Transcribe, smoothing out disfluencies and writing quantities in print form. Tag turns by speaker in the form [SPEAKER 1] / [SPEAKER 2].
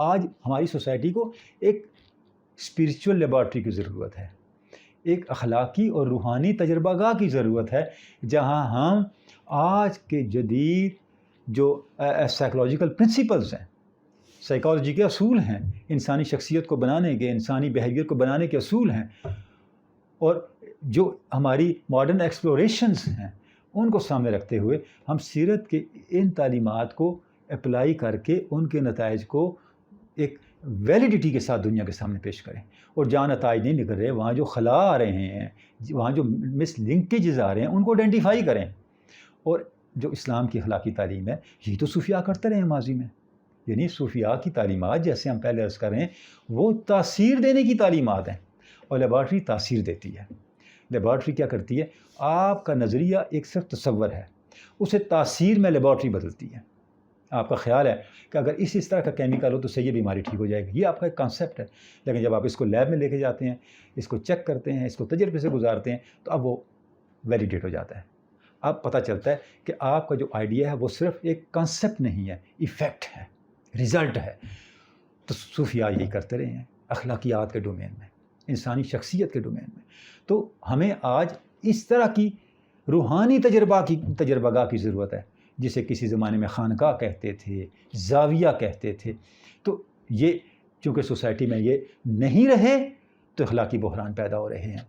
[SPEAKER 1] آج ہماری سوسائٹی کو ایک اسپریچول لیبارٹری کی ضرورت ہے، ایک اخلاقی اور روحانی تجربہ گاہ کی ضرورت ہے، جہاں ہم آج کے جدید جو سائیکولوجیکل پرنسپلز ہیں، سائیکالوجی کے اصول ہیں، انسانی شخصیت کو بنانے کے، انسانی بیہیویئر کو بنانے کے اصول ہیں، اور جو ہماری ماڈرن ایکسپلوریشنز ہیں ان کو سامنے رکھتے ہوئے ہم سیرت کے ان تعلیمات کو اپلائی کر کے ان کے نتائج کو ایک ویلیڈیٹی کے ساتھ دنیا کے سامنے پیش کریں، اور جہاں نتائج نہیں نکل رہے، وہاں جو خلا آ رہے ہیں، وہاں جو مس لنکیجز آ رہے ہیں، ان کو آئیڈینٹیفائی کریں۔ اور جو اسلام کی اخلاقی تعلیم ہے، یہ تو صوفیاء کرتے رہے ہیں ماضی میں، یعنی صوفیاء کی تعلیمات جیسے ہم پہلے عرض کر رہے ہیں وہ تاثیر دینے کی تعلیمات ہیں، اور لیبارٹری تاثیر دیتی ہے۔ لیبارٹری کیا کرتی ہے؟ آپ کا نظریہ ایک صرف تصور ہے، اسے تاثیر میں لیبارٹری بدلتی ہے۔ آپ کا خیال ہے کہ اگر اس طرح کا کیمیکل ہو تو صحیح بیماری ٹھیک ہو جائے گی، یہ آپ کا ایک کانسیپٹ ہے، لیکن جب آپ اس کو لیب میں لے کے جاتے ہیں، اس کو چیک کرتے ہیں، اس کو تجربے سے گزارتے ہیں، تو اب وہ ویلیڈیٹ ہو جاتا ہے۔ اب پتہ چلتا ہے کہ آپ کا جو آئیڈیا ہے وہ صرف ایک کانسیپٹ نہیں ہے، ایفیکٹ ہے، رزلٹ ہے۔ تو صوفیاء یہی کرتے رہے ہیں اخلاقیات کے ڈومین میں، انسانی شخصیت کے ڈومین میں۔ تو ہمیں آج اس طرح کی روحانی تجربہ گاہ کی ضرورت ہے، جسے کسی زمانے میں خانقاہ کہتے تھے، زاویہ کہتے تھے۔ تو یہ چونکہ سوسائٹی میں یہ نہیں رہے تو اخلاقی بحران پیدا ہو رہے ہیں۔